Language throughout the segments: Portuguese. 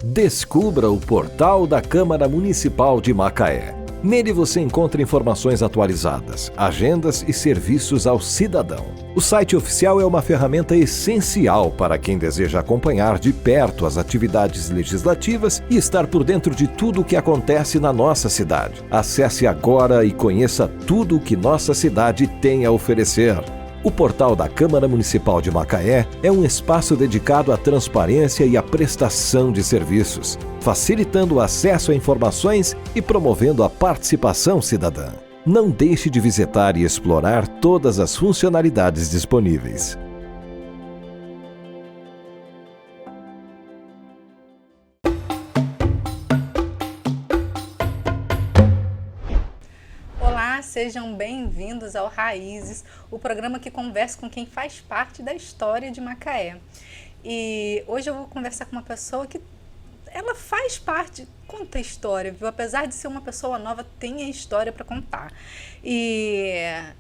Descubra o portal da Câmara Municipal de Macaé. Nele você encontra informações atualizadas, agendas e serviços ao cidadão. O site oficial é uma ferramenta essencial para quem deseja acompanhar de perto as atividades legislativas e estar por dentro de tudo o que acontece na nossa cidade. Acesse agora e conheça tudo o que nossa cidade tem a oferecer. O portal da Câmara Municipal de Macaé é um espaço dedicado à transparência e à prestação de serviços, facilitando o acesso a informações e promovendo a participação cidadã. Não deixe de visitar e explorar todas as funcionalidades disponíveis. Sejam bem-vindos ao Raízes, o programa que conversa com quem faz parte da história de Macaé. E hoje eu vou conversar com uma pessoa que ela faz parte, conta a história, viu? Apesar de ser uma pessoa nova, tem a história para contar. E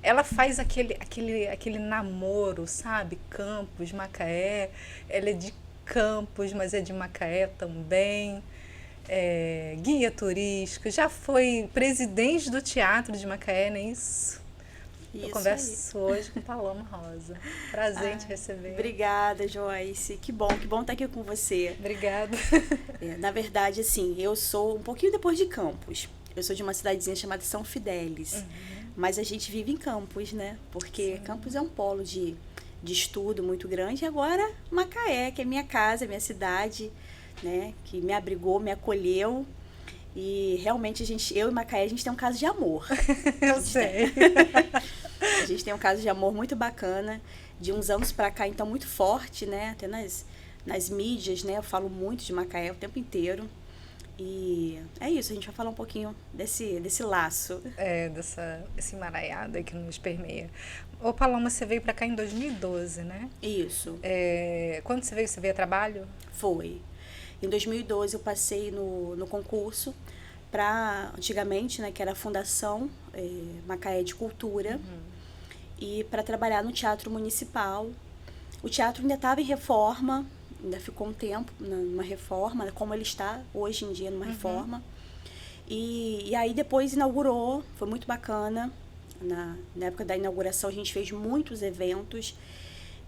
ela faz aquele namoro, sabe? Campos, Macaé, ela é de Campos, mas é de Macaé também. Guia turístico, já foi presidente do Teatro de Macaé, não é isso? Eu converso hoje com Paloma Rosa. Prazer em te receber. Obrigada, Joyce. Que bom estar aqui com você. Obrigada. Na verdade, assim, eu sou um pouquinho depois de Campos. Eu sou de uma cidadezinha chamada São Fidélis. Mas a gente vive em Campos, né? Porque Campos é um polo de estudo muito grande. E agora, Macaé, que é minha casa, minha cidade, né, que me abrigou, me acolheu, e realmente eu e Macaé, a gente tem um caso de amor. Eu sei. A gente tem um caso de amor muito bacana, de uns anos pra cá, então, muito forte, né, até nas mídias, né, eu falo muito de Macaé o tempo inteiro, e é isso, a gente vai falar um pouquinho desse laço. Esse emaranhado aí que nos permeia. Ô, Paloma, você veio pra cá em 2012, né? Isso. Quando você veio a trabalho? Foi. Em 2012 eu passei no concurso para, antigamente, né, que era a Fundação Macaé de Cultura, e para trabalhar no Teatro Municipal. O teatro ainda estava em reforma, ainda ficou um tempo numa reforma, como ele está hoje em dia, numa reforma. E aí depois inaugurou, foi muito bacana. Na época da inauguração a gente fez muitos eventos.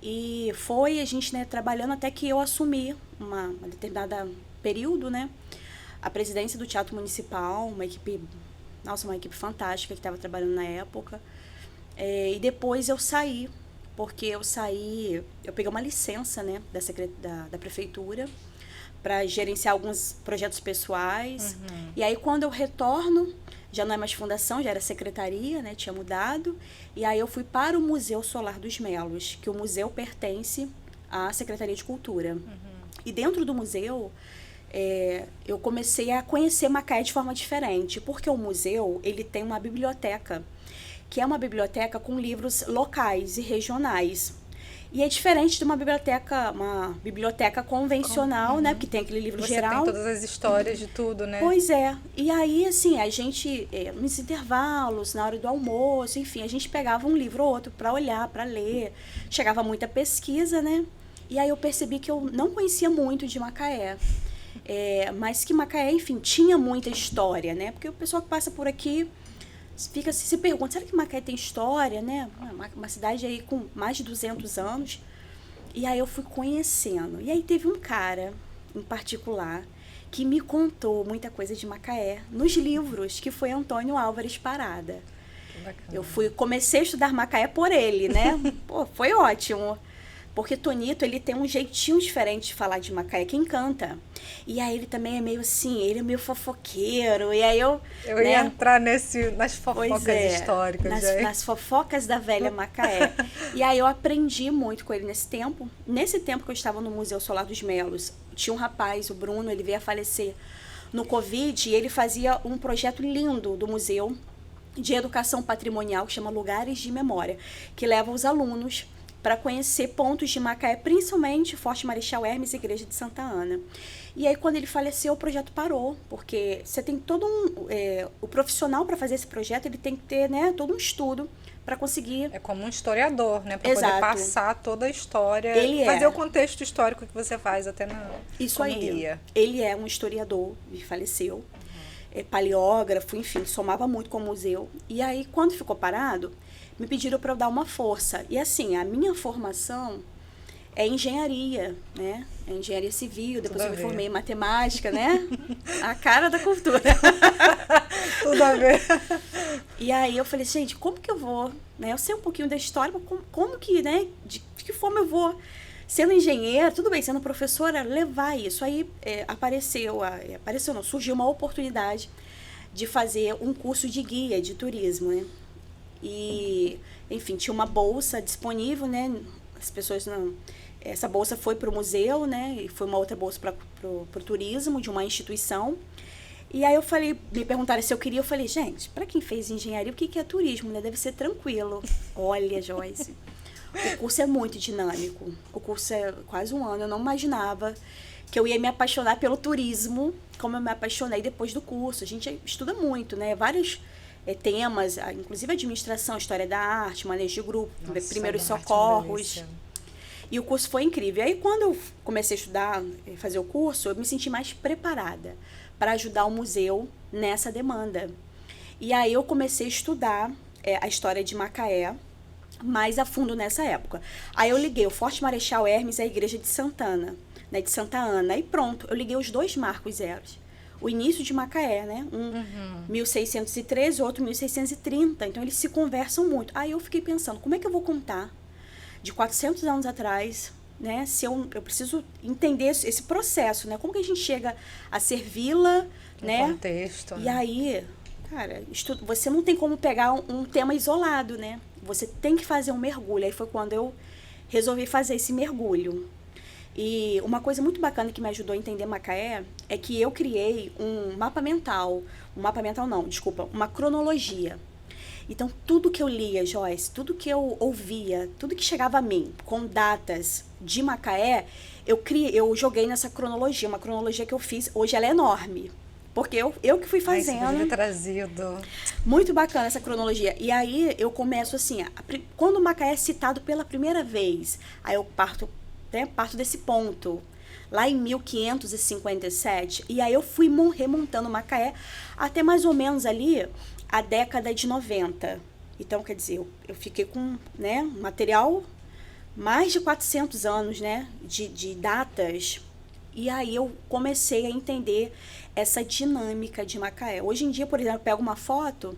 E foi a gente, né, trabalhando até que eu assumi uma determinada período, né, a presidência do Teatro Municipal, uma equipe fantástica que estava trabalhando na época. E depois eu saí, porque eu peguei uma licença, né, da prefeitura para gerenciar alguns projetos pessoais. E aí quando eu retorno, já não é mais fundação, já era secretaria, né, tinha mudado. E aí eu fui para o Museu Solar dos Melos, que o museu pertence à Secretaria de Cultura. E dentro do museu, eu comecei a conhecer Macaé de forma diferente, porque o museu, ele tem uma biblioteca, que é uma biblioteca com livros locais e regionais. E é diferente de uma biblioteca convencional, né? Porque tem aquele livro geral. Você tem todas as histórias de tudo, né? Pois é. E aí, assim, a gente, nos intervalos, na hora do almoço, enfim, a gente pegava um livro ou outro para olhar, para ler. Chegava muita pesquisa, né? E aí eu percebi que eu não conhecia muito de Macaé. Mas que Macaé, enfim, tinha muita história, né? Porque o pessoal que passa por aqui se pergunta, será que Macaé tem história, né? Uma cidade aí com mais de 200 anos. E aí eu fui conhecendo. E aí teve um cara, em particular, que me contou muita coisa de Macaé nos livros, que foi Antônio Álvares Parada. Eu comecei a estudar Macaé por ele, né? Pô, foi ótimo. Porque Tonito, ele tem um jeitinho diferente de falar de Macaé, que encanta. E aí ele também é meio assim, ele é meio fofoqueiro. E aí eu ia entrar nas fofocas históricas. Nas fofocas da velha Macaé. E aí eu aprendi muito com ele nesse tempo. Nesse tempo que eu estava no Museu Solar dos Melos, tinha um rapaz, o Bruno, ele veio a falecer no Covid, e ele fazia um projeto lindo do museu de educação patrimonial, que chama Lugares de Memória, que leva os alunos para conhecer pontos de Macaé, principalmente Forte Marechal Hermes e Igreja de Santa Ana. E aí, quando ele faleceu, o projeto parou, porque você tem todo o profissional para fazer esse projeto, ele tem que ter, né, todo um estudo para conseguir... É como um historiador, né? Para poder Exato. passar toda a história, Ele fazer é. o contexto histórico que você faz até na Isso como aí. guia. Ele é um historiador e faleceu. É paleógrafo, enfim, somava muito com o museu. E aí, quando ficou parado, me pediram para eu dar uma força. E assim, a minha formação é engenharia, né? É engenharia civil, depois Tudo eu a me ver. formei em matemática, né? A cara da cultura. Tudo a ver. E aí eu falei, gente, como que eu vou, né? Eu sei um pouquinho da história, mas como que, né? De que forma eu vou, sendo engenheira, tudo bem, sendo professora, levar isso. Aí surgiu uma oportunidade de fazer um curso de guia de turismo, né? E, enfim, tinha uma bolsa disponível, né? As pessoas não... Essa bolsa foi para o museu, né? E foi uma outra bolsa para o turismo de uma instituição. E aí eu falei, me perguntaram se eu queria, eu falei, gente, para quem fez engenharia, o que é turismo, né? Deve ser tranquilo. Olha, Joyce, o curso é muito dinâmico. O curso é quase um ano, eu não imaginava que eu ia me apaixonar pelo turismo, como eu me apaixonei depois do curso. A gente estuda muito, né? Vários temas, inclusive administração, história da arte, manejo de grupo, primeiros socorros. E o curso foi incrível. Aí, quando eu comecei a estudar, fazer o curso, eu me senti mais preparada para ajudar o museu nessa demanda. E aí, eu comecei a estudar a história de Macaé mais a fundo nessa época. Aí, eu liguei o Forte Marechal Hermes à Igreja de Santana, né, de Santa Ana. E pronto, eu liguei os dois marcos zeros. O início de Macaé, né? 1613, outro 1630. Então, eles se conversam muito. Aí, eu fiquei pensando, como é que eu vou contar de 400 anos atrás, né? Se eu preciso entender esse processo, né? Como que a gente chega a ser vila, né? Contexto, e aí, cara, você não tem como pegar um tema isolado, né? Você tem que fazer um mergulho. Aí foi quando eu resolvi fazer esse mergulho. E uma coisa muito bacana que me ajudou a entender Macaé é que eu criei uma cronologia. Então, tudo que eu lia, Joyce, tudo que eu ouvia, tudo que chegava a mim com datas de Macaé, eu joguei nessa cronologia. Uma cronologia que eu fiz, hoje ela é enorme, porque eu que fui fazendo. Ai, você devia trazido. Muito bacana essa cronologia. E aí eu começo assim, quando Macaé é citado pela primeira vez, aí eu parto desse ponto, lá em 1557, e aí eu fui remontando Macaé até mais ou menos ali a década de 90. Então, quer dizer, eu fiquei com, né, material mais de 400 anos, né, de datas. E aí eu comecei a entender essa dinâmica de Macaé. Hoje em dia, por exemplo, eu pego uma foto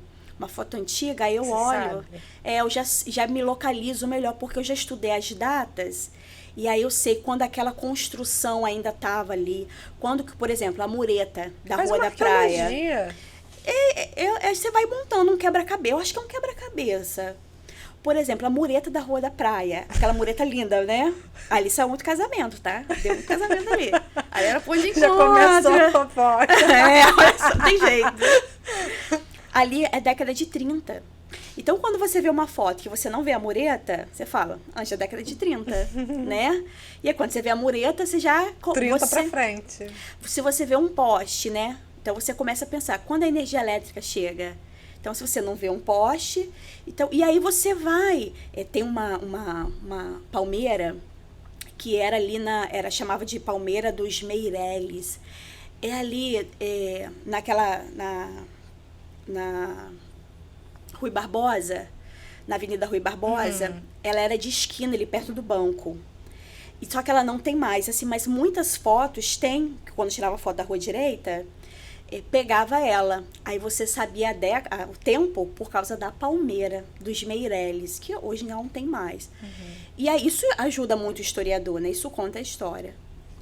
antiga, aí eu olho, eu já me localizo melhor, porque eu já estudei as datas. E aí eu sei quando aquela construção ainda estava ali. Quando que, por exemplo, a mureta da Rua da Praia. Você vai montando um quebra-cabeça. Eu acho que é um quebra-cabeça. Por exemplo, a mureta da Rua da Praia. Aquela mureta linda, né? Ali saiu muito casamento, tá? Deu muito casamento ali. Ali era ponto de encontro. Já começou a fofoca. Olha só, tem jeito. Ali é década de 30. Então, quando você vê uma foto que você não vê a mureta, você fala, antes da década de 30, né? E aí, quando você vê a mureta, você já... 30 pra frente. Se você vê um poste, né? Então, você começa a pensar, quando a energia elétrica chega? Então, se você não vê um poste... Então, e aí, você vai... tem uma palmeira que era ali chamava de Palmeira dos Meireles. É ali, na Rui Barbosa, na Avenida Rui Barbosa, ela era de esquina, ali perto do banco. E só que ela não tem mais, assim, mas muitas fotos tem, quando tirava foto da rua direita, pegava ela. Aí você sabia o tempo por causa da palmeira dos Meireles, que hoje não tem mais. E aí isso ajuda muito o historiador, né? Isso conta a história.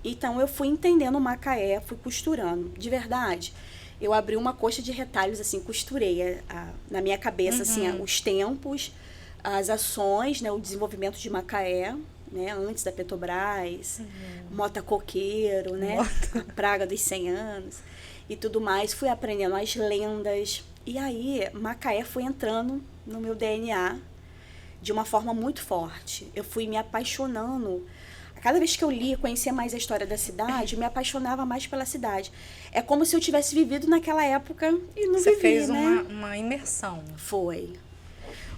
Então eu fui entendendo Macaé, fui costurando. De verdade, eu abri uma coxa de retalhos, assim, costurei na minha cabeça, assim, os tempos, as ações, né, o desenvolvimento de Macaé, né, antes da Petrobras, Mota Coqueiro, né, a praga dos 100 anos e tudo mais. Fui aprendendo as lendas. E aí, Macaé foi entrando no meu DNA de uma forma muito forte. Eu fui me apaixonando. Cada vez que eu lia, conhecia mais a história da cidade, eu me apaixonava mais pela cidade. É como se eu tivesse vivido naquela época e não vivi, Você fez né? uma imersão. Foi.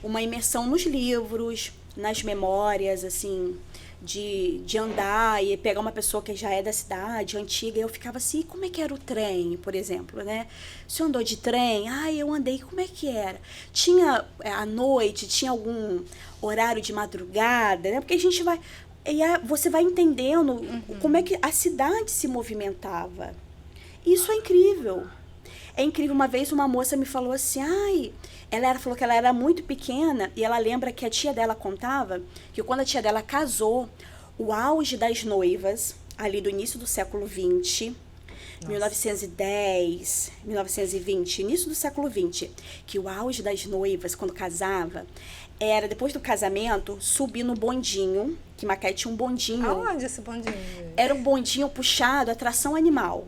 uma imersão nos livros, nas memórias, assim, de andar e pegar uma pessoa que já é da cidade, antiga, e eu ficava assim, como é que era o trem, por exemplo, né? Você andou de trem? Eu andei, como é que era? Tinha à noite, tinha algum horário de madrugada, né? Porque a gente vai... E você vai entendendo como é que a cidade se movimentava. Isso é incrível. É incrível. Uma vez uma moça me falou assim, ela falou que ela era muito pequena e ela lembra que a tia dela contava que quando a tia dela casou, o auge das noivas, ali do início do século XX, 1910, 1920, início do século XX, que o auge das noivas, quando casava, era, depois do casamento, subir no bondinho, que Macaé tinha um bondinho. Aonde esse bondinho? Era um bondinho puxado a tração animal,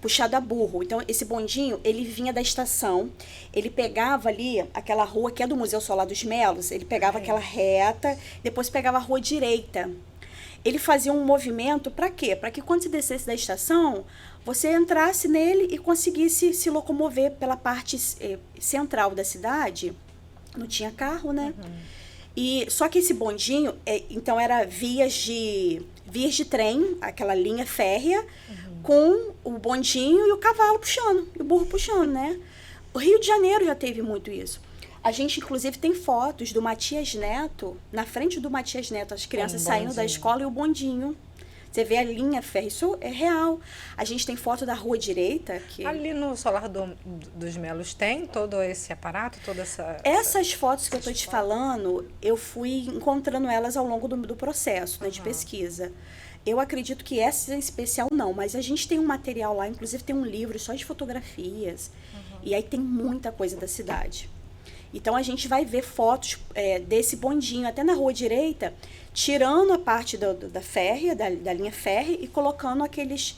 puxado a burro. Então, esse bondinho, ele vinha da estação, ele pegava ali aquela rua que é do Museu Solar dos Melos, ele pegava aquela reta, depois pegava a rua direita. Ele fazia um movimento para quê? Para que quando você descesse da estação, você entrasse nele e conseguisse se locomover pela parte central da cidade. Não tinha carro, né? E só que esse bondinho, então era vias de trem, aquela linha férrea, com o bondinho e o cavalo puxando, e o burro puxando, né? O Rio de Janeiro já teve muito isso. A gente, inclusive, tem fotos do Matias Neto, na frente do Matias Neto, as crianças saindo da escola e o bondinho. Você vê a linha férrea, isso é real. A gente tem foto da rua direita. Ali no Solar dos Melos tem todo esse aparato, toda essa... Essas fotos que eu estou te falando, eu fui encontrando elas ao longo do processo, né, de pesquisa. Eu acredito que essa em especial não, mas a gente tem um material lá, inclusive tem um livro só de fotografias. E aí tem muita coisa da cidade. Então a gente vai ver fotos desse bondinho até na rua direita, tirando a parte da férrea, da linha férrea, e colocando aqueles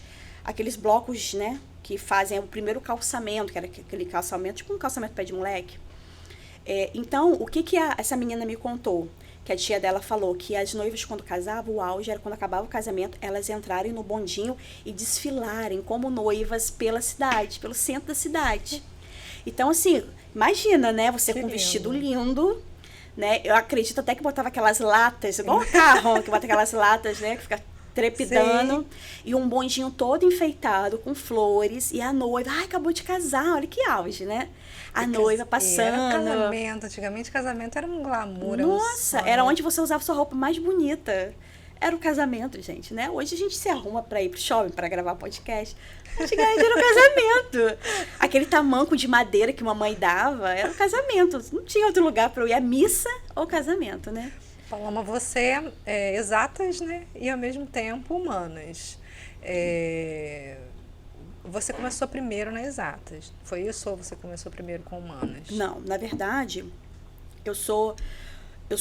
blocos, né, que fazem o primeiro calçamento, que era aquele calçamento, tipo um calçamento pé de moleque. Então, o que essa menina me contou? Que a tia dela falou que as noivas, quando casavam, o auge era quando acabava o casamento, elas entrarem no bondinho e desfilarem como noivas pela cidade, pelo centro da cidade. Então, assim, imagina, né, você com um vestido lindo, né? Eu acredito até que botava aquelas latas, igual o carro, que bota aquelas latas, né? Que fica trepidando. Sim. E um bondinho todo enfeitado, com flores. E a noiva, acabou de casar, olha que auge, né? A noiva passando. Era casamento, antigamente casamento era um glamour. Nossa, era onde você usava sua roupa mais bonita. Era o casamento, gente, né? Hoje a gente se arruma pra ir pro shopping, pra gravar podcast. Antigamente era o casamento. Aquele tamanco de madeira que mamãe dava, era o casamento. Não tinha outro lugar pra eu ir, a missa ou casamento, né? Paloma, você é exatas, né? E ao mesmo tempo humanas. Você começou primeiro nas exatas. Foi isso ou você começou primeiro com humanas? Não, na verdade, eu sou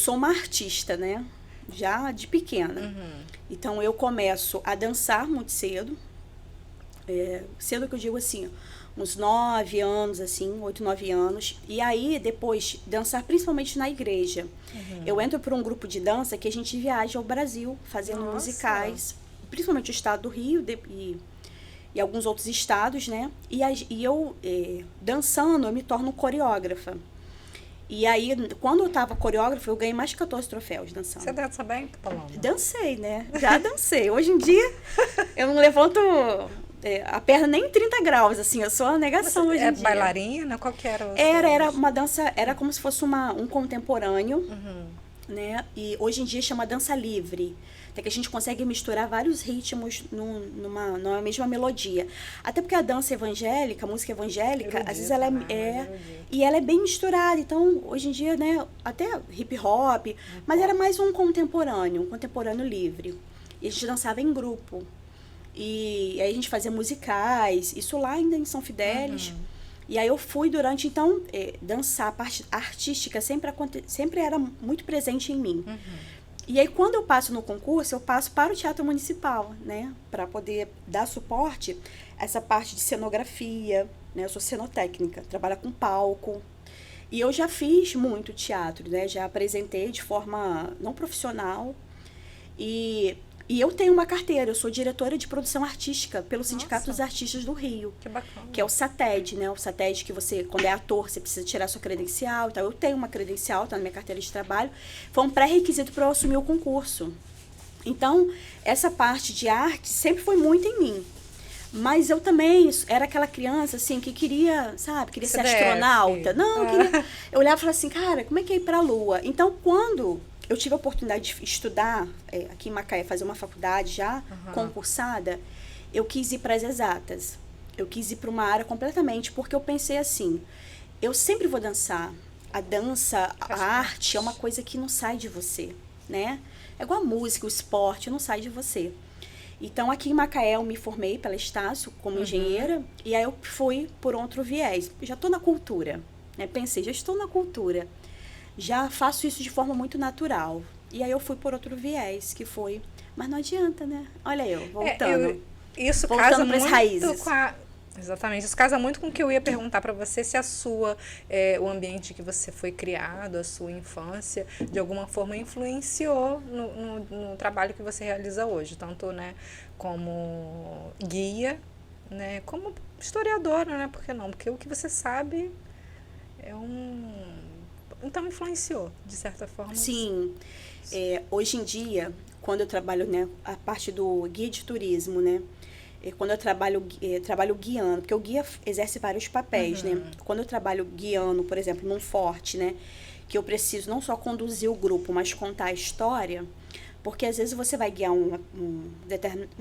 uma artista, né? Já de pequena. Então, eu começo a dançar muito cedo. Cedo que eu digo assim, uns 9 anos, assim, 8, 9 anos. E aí, depois, dançar principalmente na igreja. Eu entro por um grupo de dança que a gente viaja ao Brasil, fazendo musicais. Principalmente o estado do Rio e alguns outros estados, né? E eu, dançando, eu me torno coreógrafa. E aí, quando eu tava coreógrafa, eu ganhei mais de 14 troféus dançando. Você dança bem, Paloma? Dancei, né? Já dancei. Hoje em dia, eu não levanto a perna nem em 30 graus, assim. Eu sou uma negação hoje em dia. Bailarina? Qual que era? Era uma dança, era como se fosse um contemporâneo, né? E hoje em dia chama dança livre. Até que a gente consegue misturar vários ritmos numa mesma melodia. Até porque a dança evangélica, a música evangélica, às vezes ela e ela é bem misturada. Então, hoje em dia, né, até hip hop, mas era mais um contemporâneo livre. E a gente dançava em grupo. E aí a gente fazia musicais, isso lá ainda em São Fidélis. E aí eu fui então, dançar, a parte artística sempre era muito presente em mim. E aí, quando eu passo no concurso, eu passo para o Teatro Municipal, né? Para poder dar suporte a essa parte de cenografia, né? Eu sou cenotécnica, trabalho com palco. E eu já fiz muito teatro, né? Já apresentei de forma não profissional. E E eu tenho uma carteira, eu sou diretora de produção artística pelo Sindicato Nossa. dos Artistas do Rio. Que bacana. Que é o SATED, né? O SATED que você, quando é ator, você precisa tirar sua credencial. Então, eu tenho uma credencial, tá na minha carteira de trabalho. Foi um pré-requisito para eu assumir o concurso. Então, essa parte de arte sempre foi muito em mim. Mas eu também era aquela criança, assim, que queria, sabe, queria ser astronauta. Não, eu queria... Eu olhava e falava assim, cara, como é que é ir pra Lua? Então, quando eu tive a oportunidade de estudar aqui em Macaé, fazer uma faculdade já concursada, eu quis ir para as exatas. Eu quis ir para uma área completamente, porque eu pensei assim, eu sempre vou dançar. A dança, a arte é uma coisa que não sai de você, né? É igual a música, o esporte, não sai de você. Então, aqui em Macaé, eu me formei pela Estácio como engenheira, e aí eu fui por outro viés. Já estou na cultura, né? Pensei, já estou na cultura. Já faço isso de forma muito natural. E aí eu fui por outro viés, que foi... Mas não adianta, né? Olha eu, voltando. Isso voltando casa pras muito raízes. com a... Exatamente. Isso casa muito com o que eu ia perguntar para você, se o ambiente que você foi criado, a sua infância, de alguma forma influenciou no trabalho que você realiza hoje, tanto, né, como guia, né, como historiadora, né, por que não? Porque o que você sabe então influenciou, de certa forma. Sim. Hoje em dia, quando eu trabalho, né, a parte do guia de turismo, né, quando eu trabalho guiando, porque o guia exerce vários papéis, né? Quando eu trabalho guiando, por exemplo, num forte, né? Que eu preciso não só conduzir o grupo, mas contar a história, porque às vezes você vai guiar um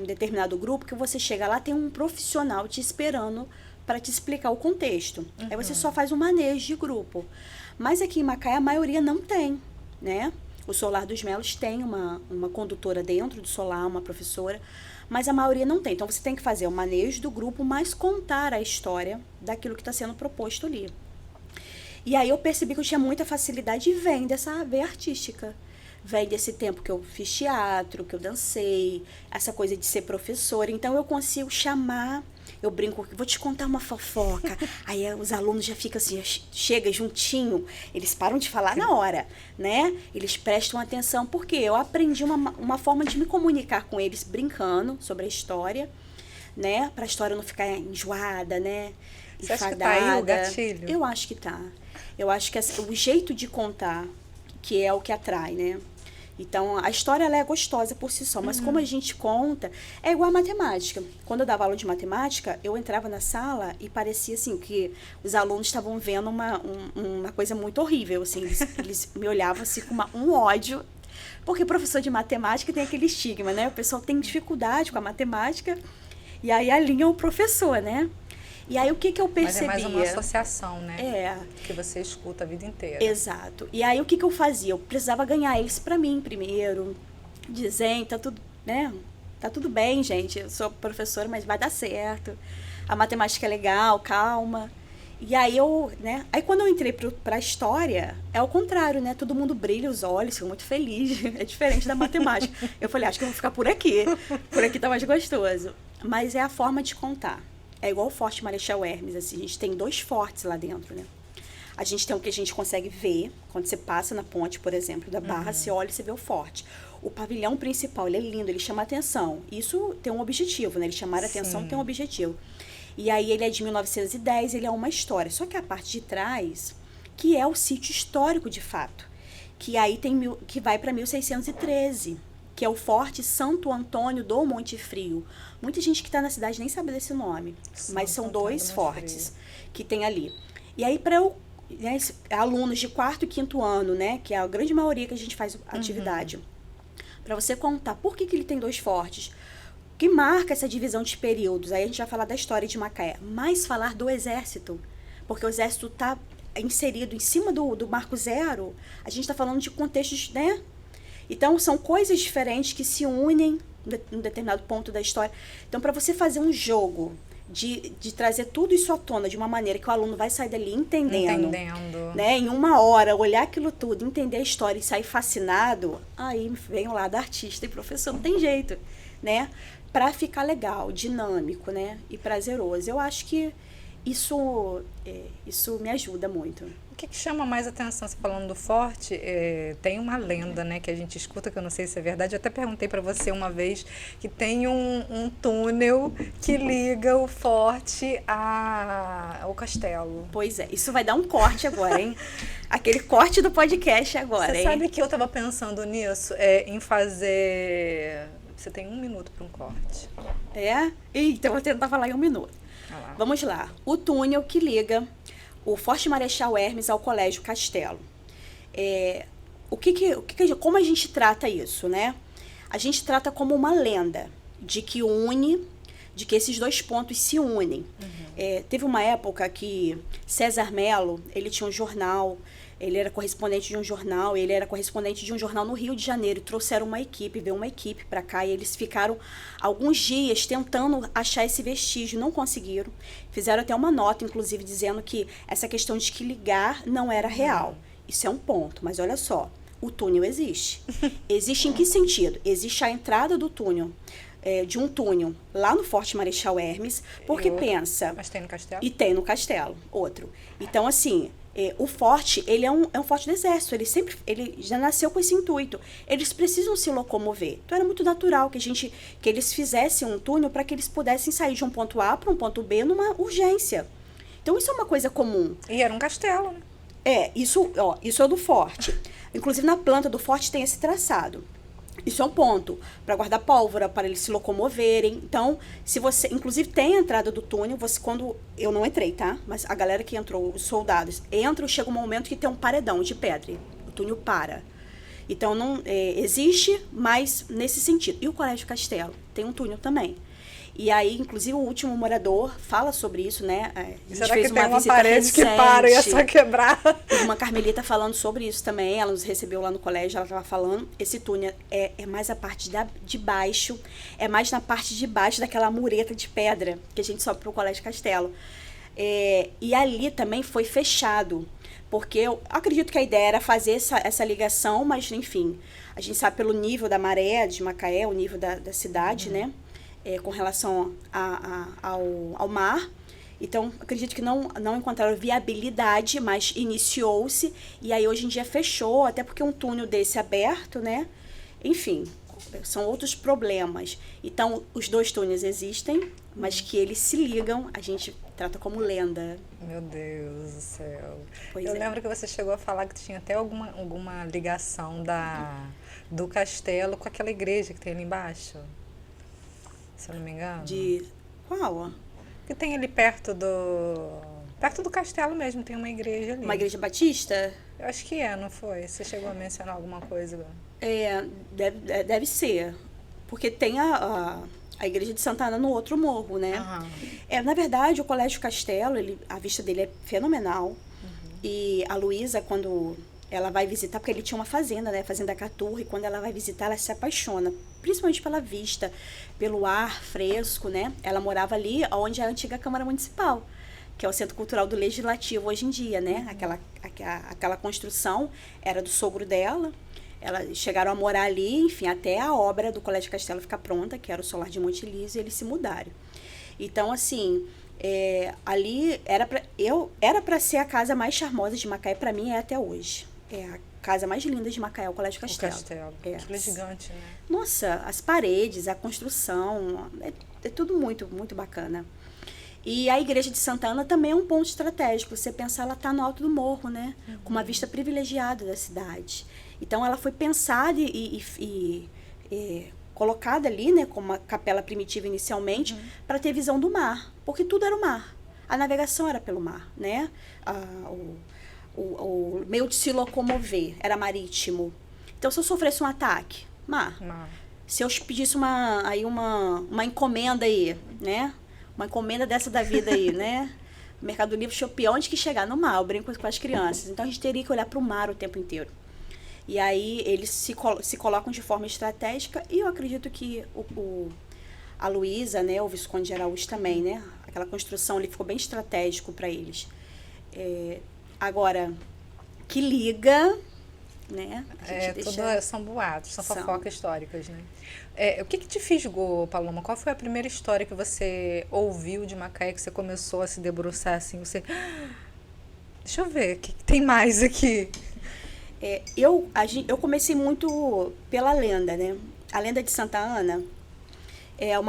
determinado grupo, que você chega lá, tem um profissional te esperando para te explicar o contexto. Aí você só faz um manejo de grupo. Mas aqui em Macaé, a maioria não tem, né? O Solar dos Melos tem uma condutora dentro do Solar, uma professora, mas a maioria não tem. Então, você tem que fazer o manejo do grupo, mas contar a história daquilo que está sendo proposto ali. E aí eu percebi que eu tinha muita facilidade e vem dessa veia artística. Vem desse tempo que eu fiz teatro, que eu dancei, essa coisa de ser professora. Então, eu consigo chamar... Eu brinco, vou te contar uma fofoca. Aí os alunos já ficam assim, chega juntinho, eles param de falar na hora, né? Eles prestam atenção, porque eu aprendi uma forma de me comunicar com eles brincando sobre a história, né? Pra história não ficar enjoada, né? Você acha que tá aí o gatilho? Eu acho que tá. Eu acho que o jeito de contar, que é o que atrai, né? Então, a história ela é gostosa por si só, mas como a gente conta, é igual a matemática. Quando eu dava aula de matemática, eu entrava na sala e parecia assim, que os alunos estavam vendo uma coisa muito horrível, assim, eles me olhavam assim com um ódio, porque professor de matemática tem aquele estigma, né? O pessoal tem dificuldade com a matemática, e aí alinha o professor, né? E aí, o que eu percebia? Mas é mais uma associação, né? É. Que você escuta a vida inteira. Exato. E aí, o que eu fazia? Eu precisava ganhar eles pra mim primeiro. Dizendo, tá tudo, né? Tá tudo bem, gente. Eu sou professora, mas vai dar certo. A matemática é legal, calma. E aí, né? Aí, quando eu entrei pra história, é o contrário, né? Todo mundo brilha os olhos, fica muito feliz. É diferente da matemática. Eu falei, acho que eu vou ficar por aqui. Por aqui tá mais gostoso. Mas é a forma de contar. É igual o Forte Marechal Hermes, assim, a gente tem 2 fortes lá dentro, né? A gente tem o que a gente consegue ver, quando você passa na ponte, por exemplo, da Barra, você olha e você vê o forte. O pavilhão principal, ele é lindo, ele chama atenção. Isso tem um objetivo, né? Ele chamar a atenção tem um objetivo. E aí ele é de 1910, ele é uma história. Só que a parte de trás, que é o sítio histórico de fato, que aí que vai para 1613. Que é o Forte Santo Antônio do Monte Frio. Muita gente que está na cidade nem sabe desse nome, mas são 2 fortes que tem ali. E aí, para né, alunos de 4º e 5º ano, né, que é a grande maioria que a gente faz atividade, para você contar por que ele tem 2 fortes, que marca essa divisão de períodos. Aí a gente vai falar da história de Macaé, mas falar do Exército, porque o Exército está inserido em cima do Marco Zero, a gente está falando de contextos, né? Então, são coisas diferentes que se unem em um determinado ponto da história. Então, para você fazer um jogo de trazer tudo isso à tona de uma maneira que o aluno vai sair dali entendendo. Né? Em 1 hora, olhar aquilo tudo, entender a história e sair fascinado, aí vem o lado artista e professor, não tem jeito, né? Para ficar legal, dinâmico, né? E prazeroso. Eu acho que isso me ajuda muito. O que chama mais atenção, você falando do forte, tem uma lenda, né, que a gente escuta, que eu não sei se é verdade, eu até perguntei para você uma vez, que tem um túnel que liga o forte ao castelo. Pois é, isso vai dar um corte agora, hein? Aquele corte do podcast agora, Você hein? sabe que eu estava pensando nisso, em fazer... Você tem 1 minuto para um corte. Então eu vou tentar falar em 1 minuto. Vamos lá. O túnel que liga o Forte Marechal Hermes ao Colégio Castelo. Como a gente trata isso, né? A gente trata como uma lenda de que esses 2 pontos se unem. Teve uma época que César Melo, ele tinha um jornal, ele era correspondente de um jornal, ele era correspondente de um jornal no Rio de Janeiro. Trouxeram veio uma equipe para cá e eles ficaram alguns dias tentando achar esse vestígio, não conseguiram. Fizeram até uma nota, inclusive, dizendo que essa questão de que ligar não era real. Isso é um ponto, mas olha só, o túnel existe. Existe em que sentido? Existe a entrada do túnel, de um túnel lá no Forte Marechal Hermes, porque pensa... Mas tem no castelo? E tem no castelo, outro. Então, assim... o forte, ele é um forte do exército, ele já nasceu com esse intuito. Eles precisam se locomover. Então era muito natural que eles fizessem um túnel para que eles pudessem sair de um ponto A para um ponto B numa urgência. Então isso é uma coisa comum. E era um castelo, né? Isso é do forte. Inclusive na planta do forte tem esse traçado. Isso é um ponto para guardar pólvora, para eles se locomoverem. Então, se você, inclusive tem a entrada do túnel, quando eu não entrei, tá? Mas a galera que entrou, os soldados, entram, chega um momento que tem um paredão de pedra. O túnel para. Então, não existe, mas nesse sentido. E o Colégio Castelo tem um túnel também. E aí, inclusive, o último morador fala sobre isso, né? A gente Será fez que tem uma visita parede recente, que para e é só quebrar? Uma carmelita falando sobre isso também. Ela nos recebeu lá no colégio, ela estava falando. Esse túnel é mais a parte de baixo, é mais na parte de baixo daquela mureta de pedra que a gente sobe para o Colégio Castelo. E ali também foi fechado, porque eu acredito que a ideia era fazer essa ligação, mas, enfim, a gente sabe pelo nível da maré de Macaé, o nível da cidade, né? Com relação ao mar. Então, acredito que não encontraram viabilidade, mas iniciou-se, e aí hoje em dia fechou, até porque um túnel desse aberto, né? Enfim, são outros problemas. Então, os 2 túneis existem, mas que eles se ligam, a gente trata como lenda. Meu Deus do céu. Pois eu lembro que você chegou a falar que tinha até alguma ligação do castelo com aquela igreja que tem ali embaixo. Se eu não me engano. De qual? Que tem ali perto do castelo mesmo, tem uma igreja ali. Uma igreja batista? Eu acho que não foi? Você chegou a mencionar alguma coisa? Deve ser. Porque tem a igreja de Santa Ana no outro morro, né? Na verdade, o Colégio Castelo, a vista dele é fenomenal. E a Luísa, quando ela vai visitar, porque ele tinha uma fazenda, né? Fazenda Caturra, e quando ela vai visitar, ela se apaixona, principalmente pela vista, pelo ar fresco, né? Ela morava ali onde é a antiga Câmara Municipal, que é o Centro Cultural do Legislativo hoje em dia, né? Aquela construção era do sogro dela. Elas chegaram a morar ali, enfim, até a obra do Colégio Castelo ficar pronta, que era o Solar de Monte Lísio, e eles se mudaram. Então, assim... ali era para ser a casa mais charmosa de Macaé, para mim é até hoje. É a casa mais linda de Macaé, o Colégio Castelo. O castelo. Aquilo é gigante, né? Nossa, as paredes, a construção, é tudo muito, muito bacana. E a igreja de Santa Ana também é um ponto estratégico. Você pensar, ela está no alto do morro, né? Com uma vista privilegiada da cidade. Então, ela foi pensada e colocada ali, né, como uma capela primitiva inicialmente, para ter visão do mar, porque tudo era o mar. A navegação era pelo mar, né? O meio de se locomover era marítimo. Então, se eu sofresse um ataque, mar. Se eu pedisse uma encomenda aí, né? Uma encomenda dessa da vida aí, né? Mercado Livre, Shopee, onde que chegar? No mar, eu brinco com as crianças. Então, a gente teria que olhar para o mar o tempo inteiro. E aí, eles se colocam de forma estratégica, e eu acredito que a Luísa, né, o Visconde de Araújo também, né? Aquela construção ali ficou bem estratégico para eles. Agora, que liga né? São boatos, são fofocas históricas, né? O que te fisgou, Paloma? Qual foi a primeira história que você ouviu de Macaé, que você começou a se debruçar assim? Deixa eu ver, o que tem mais aqui? Eu comecei muito pela lenda, né? A lenda de Santa Ana é a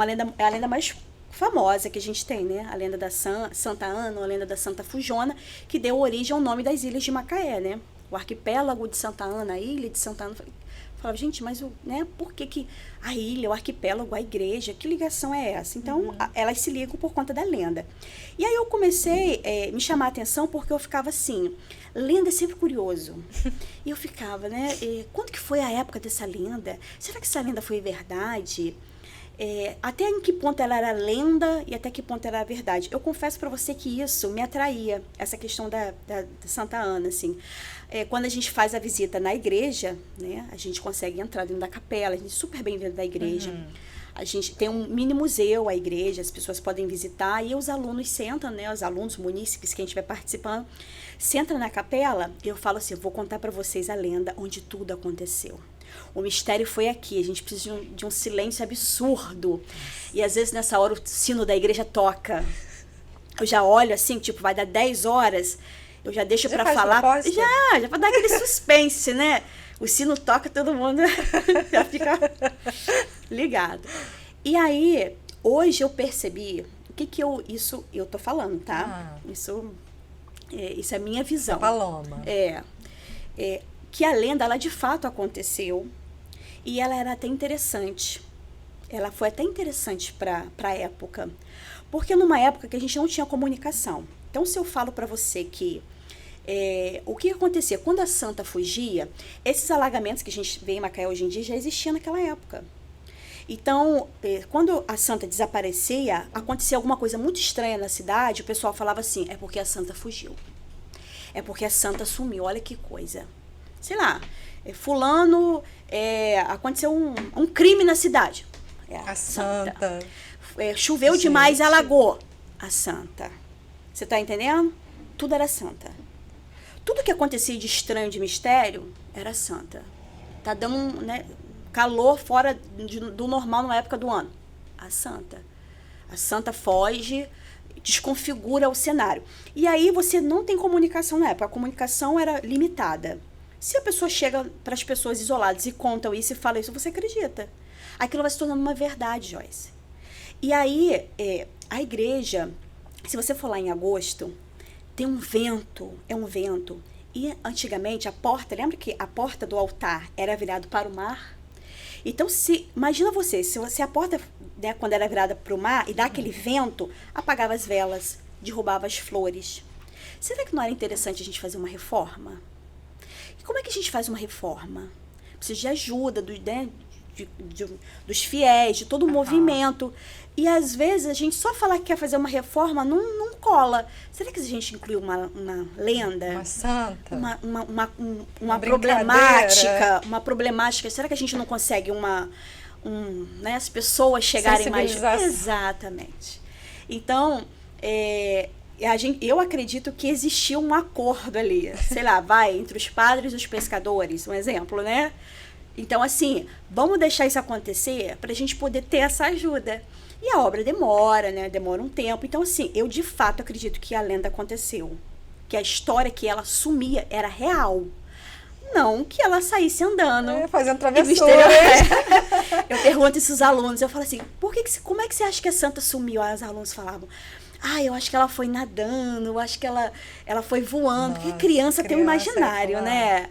lenda mais famosa que a gente tem, né? A lenda da Santa Ana, a lenda da Santa Fujona, que deu origem ao nome das ilhas de Macaé, né? O arquipélago de Santa Ana, a ilha de Santa Ana. Falava, gente, mas por que a ilha, o arquipélago, a igreja, que ligação é essa? Então, elas se ligam por conta da lenda. E aí eu comecei a me chamar a atenção porque eu ficava assim, lenda é sempre curioso. E eu ficava, né? Quando que foi a época dessa lenda? Será que essa lenda foi verdade? Até em que ponto ela era lenda e até que ponto ela era verdade. Eu confesso para você que isso me atraía, essa questão da Santa Ana, assim. Quando a gente faz a visita na igreja, né, a gente consegue entrar dentro da capela, a gente é super bem-vindo da igreja. A gente tem um mini museu, a igreja, as pessoas podem visitar e os alunos sentam, né, os alunos munícipes que a gente vai participando, sentam na capela e eu falo assim, vou contar para vocês a lenda onde tudo aconteceu. O mistério foi aqui, a gente precisa de um silêncio absurdo. E às vezes nessa hora o sino da igreja toca. Eu já olho assim, tipo, vai dar 10 horas, eu já deixo para falar. Já para dar aquele suspense, né? O sino toca, todo mundo já fica ligado. E aí, hoje eu percebi, isso eu tô falando, tá? Isso é a minha visão. Paloma. Que a lenda, ela de fato aconteceu e ela era até interessante. Ela foi até interessante para a época, porque numa época que a gente não tinha comunicação. Então, se eu falo para você que o que acontecia quando a santa fugia, esses alagamentos que a gente vê em Macaé hoje em dia já existiam naquela época. Então, quando a santa desaparecia, acontecia alguma coisa muito estranha na cidade, o pessoal falava assim, é porque a santa fugiu. É porque a santa sumiu, olha que coisa. Sei lá, fulano, aconteceu um crime na cidade. A santa. Choveu demais, alagou. A santa. Você tá entendendo? Tudo era santa. Tudo que acontecia de estranho, de mistério, era santa. Tá dando calor fora do normal numa época do ano. A santa. A santa foge, desconfigura o cenário. E aí você não tem comunicação na época. A comunicação era limitada. Se a pessoa chega para as pessoas isoladas e contam isso e fala isso, você acredita. Aquilo vai se tornando uma verdade, Joyce. E aí, a igreja, se você for lá em agosto, tem um vento, E antigamente a porta, lembra que a porta do altar era virada para o mar? Então, imagina se a porta, né, quando era virada para o mar e dá aquele vento, apagava as velas, derrubava as flores. Será que não era interessante a gente fazer uma reforma? Como é que a gente faz uma reforma? Precisa de ajuda dos fiéis, de todo o movimento. E às vezes a gente só falar que quer fazer uma reforma não cola. Será que a gente inclui uma lenda? Uma santa? Uma problemática. Uma problemática. Será que a gente não consegue as pessoas chegarem mais... Exatamente. Então, eu acredito que existiu um acordo ali, sei lá, entre os padres e os pescadores, um exemplo, né? Então, assim, vamos deixar isso acontecer para a gente poder ter essa ajuda. E a obra demora, né? Demora um tempo. Então, assim, eu de fato acredito que a lenda aconteceu. Que a história que ela sumia era real. Não que ela saísse andando. Fazendo travessuras. Eu pergunto isso aos alunos, eu falo assim, como é que você acha que a santa sumiu? Aí os alunos falavam, eu acho que ela foi nadando, eu acho que ela foi voando. Nossa, porque criança tem um imaginário, né?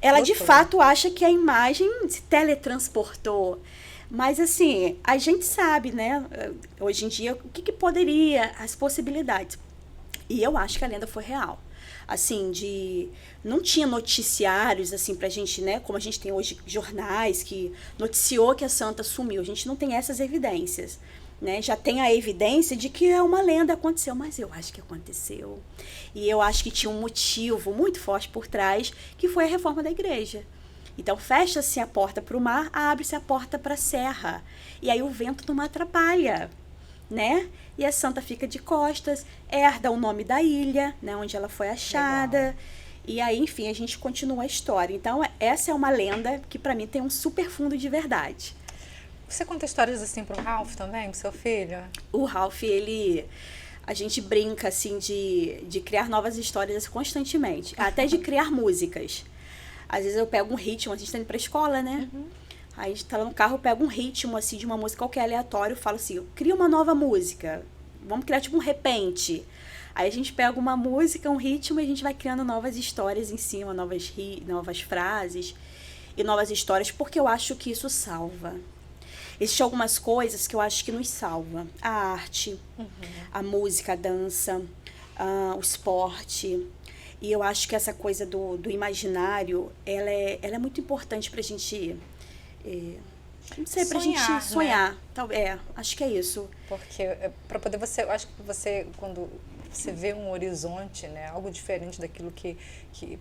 Ela de fato acha que a imagem se teletransportou. Mas assim, a gente sabe, né? Hoje em dia, o que poderia, as possibilidades. E eu acho que a lenda foi real. Assim, não tinha noticiários, assim, pra gente, né? Como a gente tem hoje jornais que noticiou que a santa sumiu. A gente não tem essas evidências. Né? Já tem a evidência de que uma lenda aconteceu, mas eu acho que aconteceu. E eu acho que tinha um motivo muito forte por trás, que foi a reforma da igreja. Então, fecha-se a porta para o mar, abre-se a porta para a serra. E aí o vento não atrapalha, né? E a santa fica de costas, herda o nome da ilha, né, onde ela foi achada. Legal. E aí, enfim, a gente continua a história. Então, essa é uma lenda que para mim tem um super fundo de verdade. Você conta histórias assim pro Ralph também, pro seu filho? O Ralph, a gente brinca, assim, de criar novas histórias constantemente. Até de criar músicas. Às vezes eu pego um ritmo, a gente tá indo pra escola, né? Aí a gente tá lá no carro, eu pego um ritmo, assim, de uma música qualquer aleatório, falo assim, cria uma nova música. Vamos criar, tipo, um repente. Aí a gente pega uma música, um ritmo, e a gente vai criando novas histórias em cima, novas frases e novas histórias, porque eu acho que isso salva. Existem algumas coisas que eu acho que nos salva. A arte, a música, a dança, o esporte. E eu acho que essa coisa do imaginário, ela é muito importante pra gente... não sei, pra Sonhar, gente sonhar. né? Talvez, acho que é isso. Porque para poder eu acho que você, quando você vê um horizonte, né, algo diferente daquilo que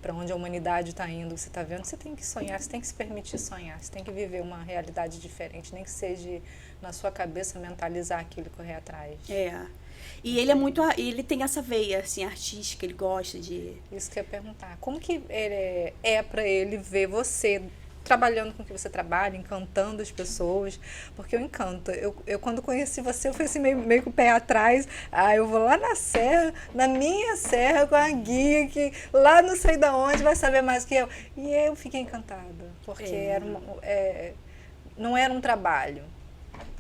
para onde a humanidade está indo, você está vendo, você tem que sonhar, você tem que se permitir sonhar, você tem que viver uma realidade diferente, nem que seja na sua cabeça mentalizar aquilo e correr atrás. E ele tem essa veia, assim, artística, ele gosta de... Isso que eu ia perguntar. Como que é para ele ver você trabalhando com o que você trabalha, encantando as pessoas, porque eu encanto. Eu quando conheci você, eu fui assim meio com o pé atrás, eu vou lá na serra, na minha serra, com a guia, que lá não sei de onde vai saber mais que eu. E eu fiquei encantada, porque não era um trabalho.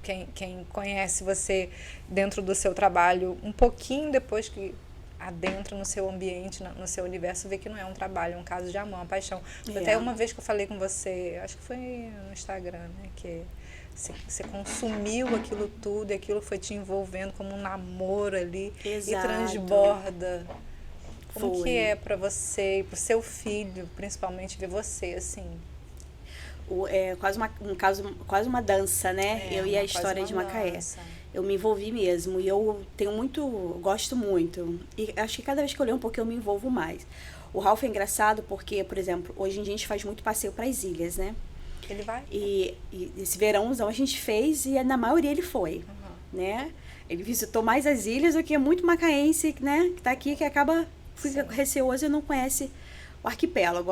Quem conhece você dentro do seu trabalho, um pouquinho depois que adentra no seu ambiente, no seu universo, vê que não é um trabalho, é um caso de amor, uma paixão. Até uma vez que eu falei com você, acho que foi no Instagram, né, que você consumiu aquilo tudo e aquilo foi te envolvendo como um namoro ali. Exato. E transborda. Como que é para você e para o seu filho, principalmente, ver você assim? É quase uma dança, né? Eu e a história de Macaé. Eu me envolvi mesmo e eu gosto muito. E acho que cada vez que eu leio um pouco eu me envolvo mais. O Ralph é engraçado porque, por exemplo, hoje em dia a gente faz muito passeio para as ilhas, né? Ele vai? E esse verãozão a gente fez e na maioria ele foi, né? Ele visitou mais as ilhas do que muito macaense, né? Que tá aqui, que fica receoso e não conhece o arquipélago.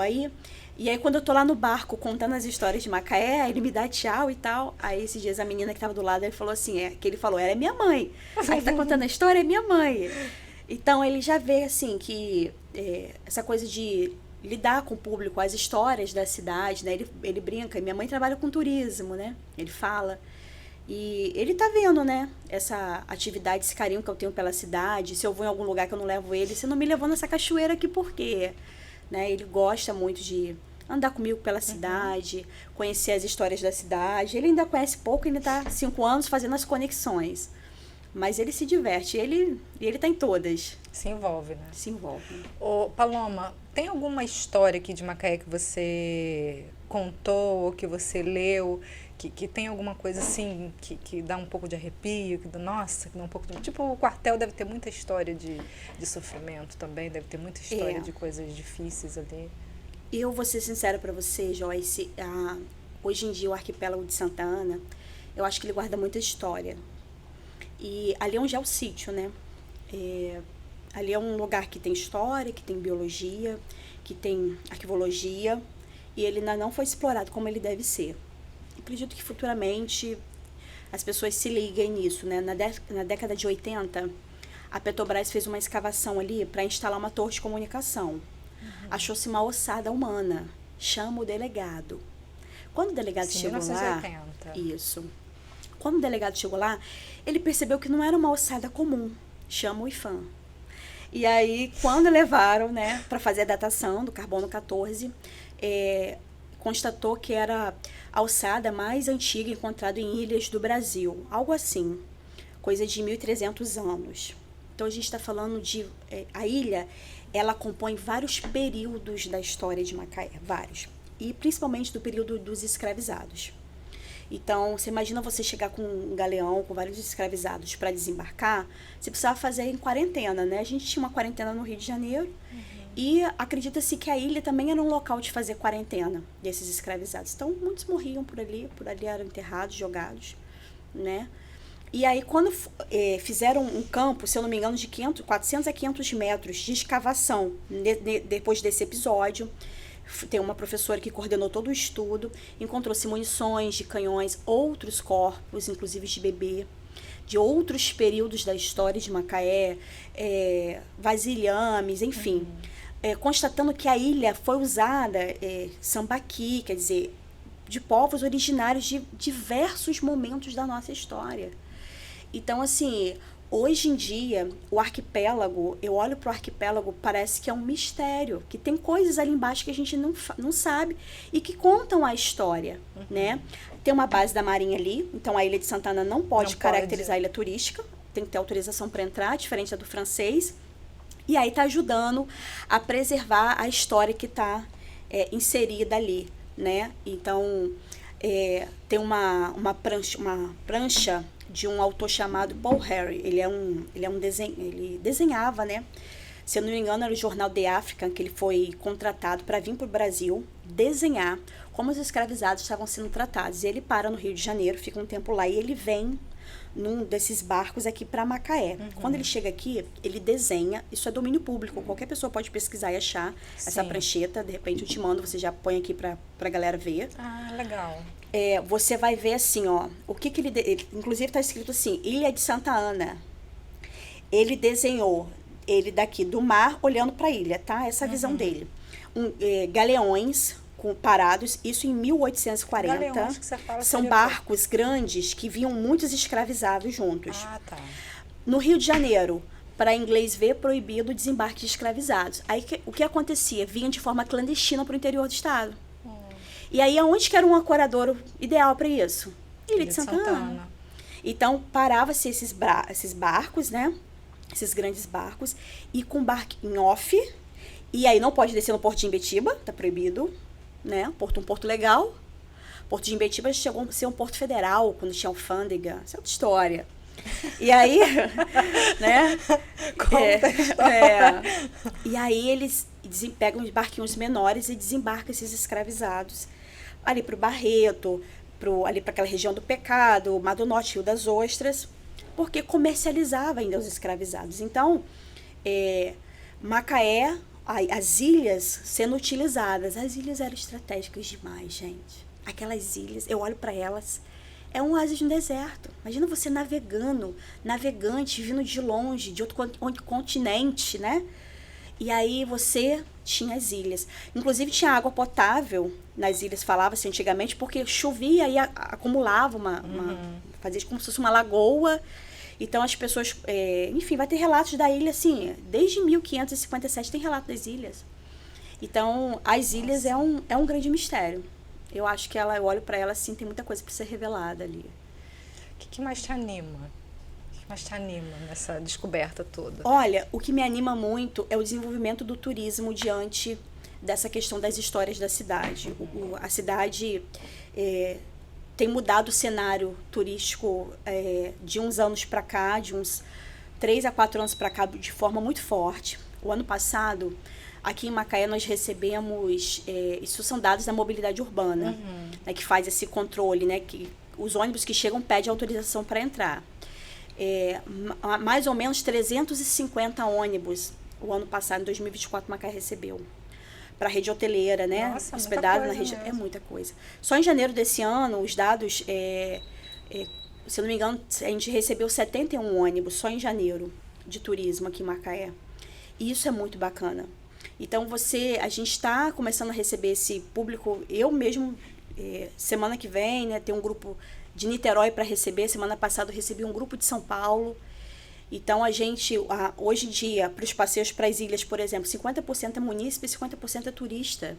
E aí, quando eu tô lá no barco contando as histórias de Macaé, ele me dá tchau e tal. Aí, esses dias, a menina que tava do lado, ele falou assim, ela é minha mãe. Aí, tá contando a história, é minha mãe. Então, ele já vê, assim, que essa coisa de lidar com o público, as histórias da cidade, né? Ele brinca, minha mãe trabalha com turismo, né? Ele fala. E ele tá vendo, né? Essa atividade, esse carinho que eu tenho pela cidade. Se eu vou em algum lugar que eu não levo ele, você não me levou nessa cachoeira aqui, por quê? Né? Ele gosta muito de andar comigo pela cidade, conhecer as histórias da cidade. Ele ainda conhece pouco, ele está 5 anos fazendo as conexões. Mas ele se diverte, ele está em todas. Se envolve, né? Se envolve. Ô, Paloma, tem alguma história aqui de Macaé que você contou ou que você leu, que tem alguma coisa assim que dá um pouco de arrepio, que dá um pouco de... Tipo, o quartel deve ter muita história de sofrimento também, deve ter muita história de coisas difíceis ali. Eu vou ser sincera para você, Joyce, hoje em dia o arquipélago de Santa Ana, eu acho que ele guarda muita história. E ali é onde é o sítio, né? Ali é um lugar que tem história, que tem biologia, que tem arqueologia, e ele ainda não foi explorado como ele deve ser. Acredito que futuramente as pessoas se liguem nisso, né? Na década de 80, a Petrobras fez uma escavação ali para instalar uma torre de comunicação. Achou-se uma ossada humana. Chama o delegado. Quando o delegado chegou 1980. Lá... Isso. Quando o delegado chegou lá, ele percebeu que não era uma ossada comum. Chama o IFAM. E aí, quando levaram, né, para fazer a datação do carbono 14, constatou que era a ossada mais antiga encontrada em ilhas do Brasil. Algo assim. Coisa de 1.300 anos. Então, a gente está falando de... a ilha... ela compõe vários períodos da história de Macaé, vários. E principalmente do período dos escravizados. Então, você imagina você chegar com um galeão, com vários escravizados para desembarcar, você precisava fazer em quarentena, né? A gente tinha uma quarentena no Rio de Janeiro, e acredita-se que a ilha também era um local de fazer quarentena desses escravizados. Então, muitos morriam por ali eram enterrados, jogados, né? E aí, quando fizeram um campo, se eu não me engano, de 400 a 500 metros de escavação, depois desse episódio, tem uma professora que coordenou todo o estudo, encontrou-se munições de canhões, outros corpos, inclusive de bebê, de outros períodos da história de Macaé, vasilhames, enfim, constatando que a ilha foi usada, sambaqui, quer dizer, de povos originários de diversos momentos da nossa história. Então, assim, hoje em dia, o arquipélago, eu olho para o arquipélago, parece que é um mistério, que tem coisas ali embaixo que a gente não sabe e que contam a história, né? Tem uma base da Marinha ali, então a Ilha de Santana não pode caracterizar a ilha turística, tem que ter autorização para entrar, diferente da do francês, e aí está ajudando a preservar a história que está inserida ali, né? Então, tem uma prancha de um autor chamado Paul Harry. Ele desenhava, né? Se eu não me engano, era o jornal The African, que ele foi contratado para vir para o Brasil desenhar como os escravizados estavam sendo tratados. E ele para no Rio de Janeiro, fica um tempo lá, e ele vem num desses barcos aqui para Macaé. Quando ele chega aqui, ele desenha, isso é domínio público, qualquer pessoa pode pesquisar e achar essa prancheta, de repente eu te mando, você já põe aqui pra galera ver. Ah, legal. Você vai ver assim, ó, o que ele inclusive tá escrito assim, Ilha de Santa Ana. Ele desenhou ele daqui do mar olhando para a ilha, tá? Essa é a visão dele. Galeões parados, isso em 1840. Galeões que você fala, são barcos grandes que vinham muitos escravizados juntos. Ah, tá. No Rio de Janeiro, para inglês ver, proibido o desembarque de escravizados. Aí o que acontecia? Vinha de forma clandestina para o interior do estado. E aí, aonde que era um ancoradouro ideal para isso? Ilha de Santa Ana. Então, parava-se esses barcos, né? Esses grandes barcos, e com barco em off, e aí não pode descer no Porto de Imbetiba, tá proibido, né? Um porto legal. Porto de Imbetiba chegou a ser um porto federal, quando tinha alfândega, isso é outra história. E aí, né? Conta a história. E aí eles pegam os barquinhos menores e desembarcam esses escravizados ali pro Barreto, ali para aquela região do Pecado, Mar do Norte, Rio das Ostras, porque comercializava ainda os escravizados. Então, Macaé, as ilhas sendo utilizadas, as ilhas eram estratégicas demais, gente. Aquelas ilhas, eu olho para elas, é um oásis no deserto. Imagina você navegante, vindo de longe, de outro continente, né? E aí você tinha as ilhas. Inclusive tinha água potável nas ilhas, falava-se antigamente, porque chovia e acumulava fazia como se fosse uma lagoa. Então as pessoas, enfim, vai ter relatos da ilha, assim, desde 1557 tem relato das ilhas. Então, as ilhas é um grande mistério. Eu acho que eu olho para ela assim, tem muita coisa para ser revelada ali. O que mais te anima? Mas te anima nessa descoberta toda? Olha, o que me anima muito é o desenvolvimento do turismo diante dessa questão das histórias da cidade. A cidade tem mudado o cenário turístico de uns anos para cá, de uns 3 a 4 anos para cá, de forma muito forte. O ano passado, aqui em Macaé, nós recebemos, isso são dados da mobilidade urbana, né, que faz esse controle, né, que os ônibus que chegam pedem autorização para entrar. Mais ou menos 350 ônibus o ano passado, em 2024, Macaé recebeu para a rede hoteleira, né? Nossa, hospedado na região. É muita coisa. Só em janeiro desse ano, os dados, se eu não me engano, a gente recebeu 71 ônibus só em janeiro de turismo aqui em Macaé. E isso é muito bacana. Então, a gente está começando a receber esse público. Eu mesmo, semana que vem, né, tem um grupo de Niterói para receber. Semana passada eu recebi um grupo de São Paulo. Então, a gente, hoje em dia, para os passeios para as ilhas, por exemplo, 50% é munícipe e 50% é turista.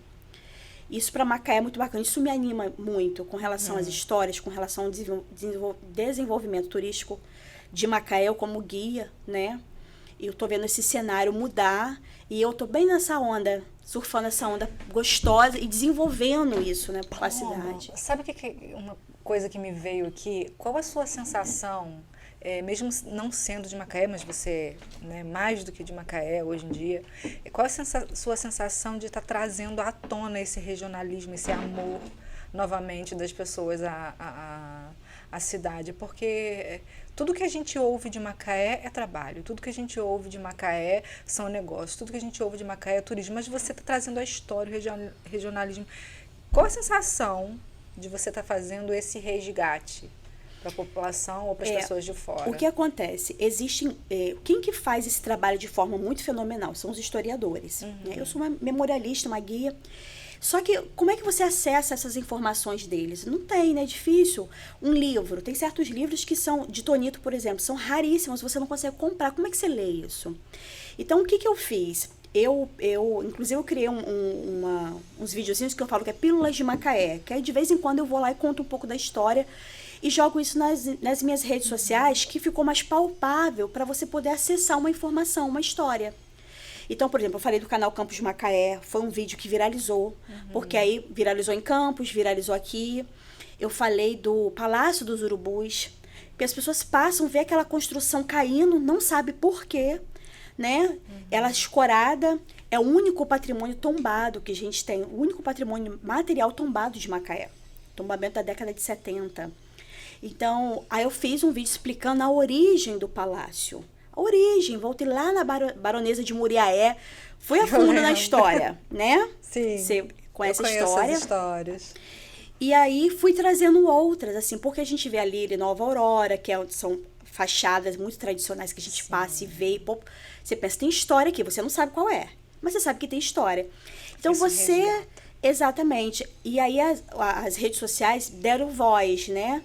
Isso para Macaé é muito bacana. Isso me anima muito com relação às histórias, com relação ao desenvolvimento turístico de Macaé, eu como guia, né? E eu tô vendo esse cenário mudar e eu tô bem nessa onda, surfando essa onda gostosa e desenvolvendo isso, né, para a cidade. Sabe uma coisa que me veio aqui? Qual a sua sensação, mesmo não sendo de Macaé, mas você, né, mais do que de Macaé hoje em dia, qual a sua sensação de estar trazendo à tona esse regionalismo, esse amor novamente das pessoas a a cidade, porque tudo que a gente ouve de Macaé é trabalho, tudo que a gente ouve de Macaé são negócios, tudo que a gente ouve de Macaé é turismo, mas você está trazendo a história, o regionalismo. Qual a sensação de você estar fazendo esse resgate para a população ou para as pessoas de fora? O que acontece? Existem... quem que faz esse trabalho de forma muito fenomenal? São os historiadores. Né? Eu sou uma memorialista, uma guia. Só que como é que você acessa essas informações deles? Não tem, né? É difícil. Um livro, tem certos livros que são, de Tonito, por exemplo, são raríssimos, você não consegue comprar. Como é que você lê isso? Então, o que eu fiz? Inclusive, eu criei uns videozinhos que eu falo que é Pílulas de Macaé, que aí de vez em quando eu vou lá e conto um pouco da história e jogo isso nas minhas redes sociais, que ficou mais palpável para você poder acessar uma informação, uma história. Então, por exemplo, eu falei do canal Campos de Macaé, foi um vídeo que viralizou, porque aí viralizou em Campos, viralizou aqui. Eu falei do Palácio dos Urubus, porque as pessoas passam, vê aquela construção caindo, não sabe por quê, né? Ela escorada, é o único patrimônio tombado que a gente tem, o único patrimônio material tombado de Macaé. Tombamento da década de 70. Então, aí eu fiz um vídeo explicando a origem do palácio. A origem, voltei lá na Baronesa de Muriaé, fui a fundo na história, né? Sim. Você conhece a conheço história? as histórias. E aí fui trazendo outras, assim, porque a gente vê ali em Nova Aurora, que são fachadas muito tradicionais que a gente passa e vê. E, pô, você pensa, tem história aqui, você não sabe qual é, mas você sabe que tem história. Então você... resgata. Exatamente. E aí as redes sociais deram voz, né?